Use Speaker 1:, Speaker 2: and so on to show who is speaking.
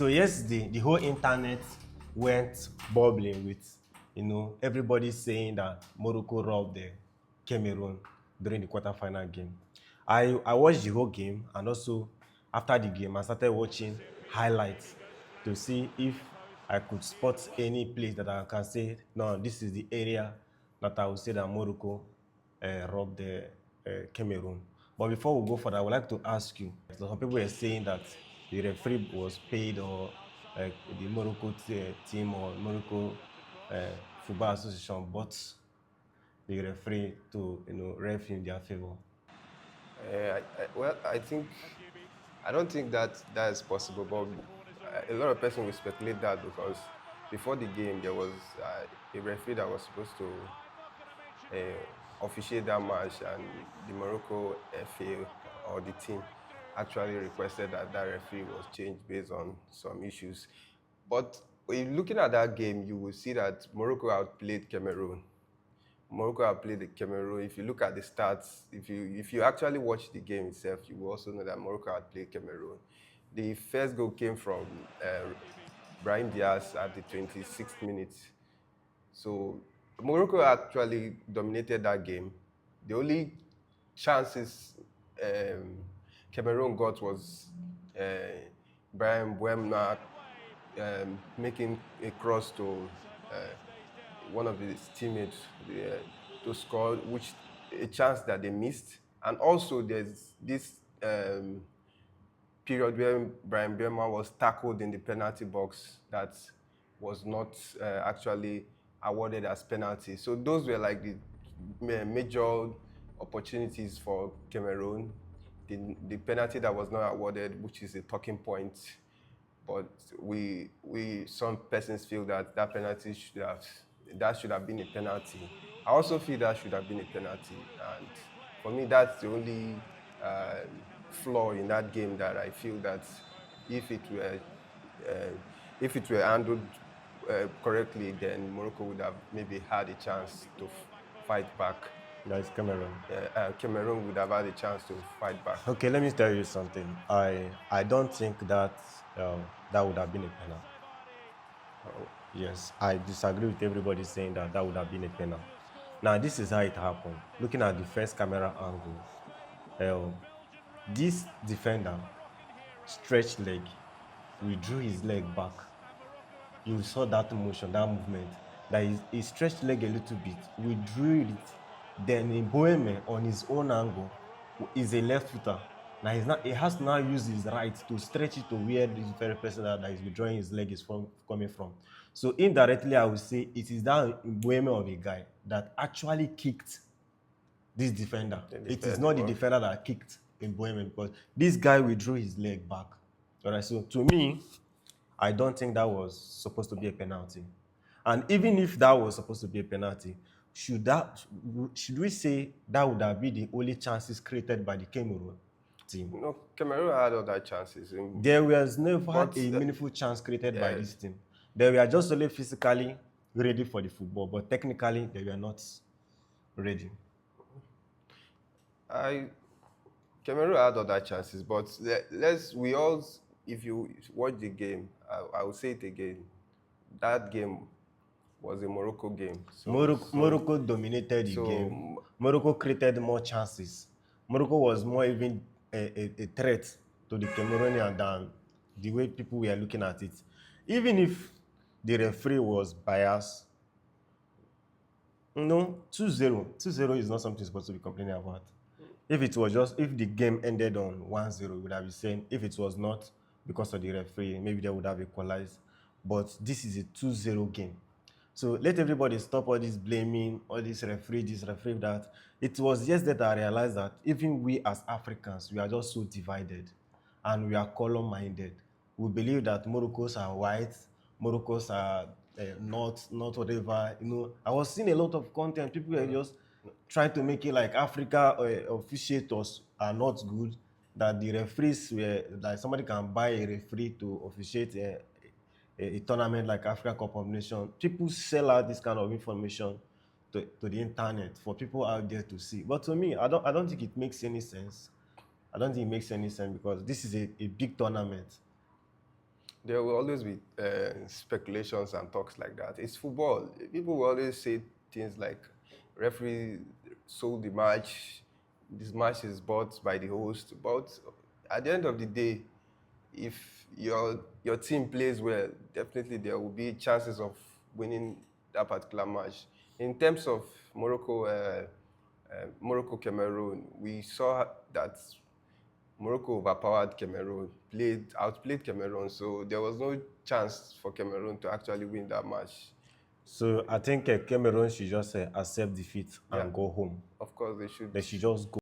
Speaker 1: So yesterday, the whole internet went bubbling with, everybody saying that Morocco robbed the Cameroon during the quarterfinal game. I watched the whole game, and also after the game, I started watching highlights to see if I could spot any place that I can say, no, this is the area that I would say that Morocco robbed the Cameroon. But before we go further, I would like to ask you. So some people are saying that the referee was paid, or the Morocco team or Morocco Football Association bought the referee to ref in their favor.
Speaker 2: Well, I don't think that is possible, but a lot of people will speculate that because before the game there was a referee that was supposed to officiate that match, and the Morocco FA or the team actually requested that that referee was changed based on some issues. But when looking at that game, you will see that Morocco outplayed Cameroon. Morocco have played the Cameroon. If you look at the stats, if you actually watch the game itself, you will also know that Morocco had played Cameroon. The first goal came from Brahim Diaz at the 26th minute. So Morocco actually dominated that game. The only chances Cameroon got was Brahim Mbeumo making a cross to one of his teammates to score, which a chance that they missed. And also there's this period where Brian Mbeumo was tackled in the penalty box that was not actually awarded as penalty. So those were like the major opportunities for Cameroon. The penalty that was not awarded, which is a talking point, but some persons feel that that penalty should have been a penalty. I also feel that should have been a penalty, and for me, that's the only flaw in that game that I feel that if it were handled correctly, then Morocco would have maybe had a chance to fight back.
Speaker 1: That is Cameroon.
Speaker 2: Cameroon would have had a chance to fight back.
Speaker 1: Okay, let me tell you something. I don't think that that would have been a penalty. Yes, I disagree with everybody saying that that would have been a penalty. Now, this is how it happened. Looking at the first camera angle, this defender stretched leg, withdrew his leg back. You saw that motion, that movement. That he stretched leg a little bit, withdrew it. Then Mbeumo on his own angle is a left footer. Now he has to now use his right to stretch it to where this very person that is withdrawing his leg is coming from. So indirectly, I would say it is that Mbeumo of a guy that actually kicked this defender. It is not the defender that kicked Mbeumo, because this guy withdrew his leg back. All right, so to me, I don't think that was supposed to be a penalty. And even if that was supposed to be a penalty, should we say that would have been the only chances created by the Cameroon team?
Speaker 2: No, Cameroon had other chances.
Speaker 1: There was never a meaningful chance created by this team. They were just only physically ready for the football, but technically they were not ready.
Speaker 2: Cameroon had other chances, but if you watch the game, I will say it again. That game was a Morocco game.
Speaker 1: Morocco dominated the game. Morocco created more chances. Morocco was more even a threat to the Cameroonian than the way people were looking at it. Even if the referee was biased, 2-0. 2-0 is not something you're supposed to be complaining about. If the game ended on 1-0, we would have been saying, if it was not because of the referee, maybe they would have equalized. But this is a 2-0 game. So let everybody stop all this blaming, all this referee, that. It was yesterday that I realized that even we as Africans, we are just so divided and we are color-minded. We believe that Moroccos are white, Moroccos are not whatever. I was seeing a lot of content. People were just trying to make it like Africa officiators are not good, that the referees were, like somebody can buy a referee to officiate a tournament like Africa Cup of Nations. People sell out this kind of information to the internet for people out there to see. But to me, I don't think it makes any sense. I don't think it makes any sense, because this is a big tournament.
Speaker 2: There will always be speculations and talks like that. It's football. People will always say things like, referee sold the match, this match is bought by the host. But at the end of the day, if your team plays well, definitely there will be chances of winning that particular match. In terms of Morocco Cameroon, we saw that Morocco overpowered Cameroon, outplayed Cameroon, so there was no chance for Cameroon to actually win that match.
Speaker 1: So I think Cameroon should just accept defeat
Speaker 2: Yeah,
Speaker 1: and go home.
Speaker 2: of course they should.
Speaker 1: They should just go.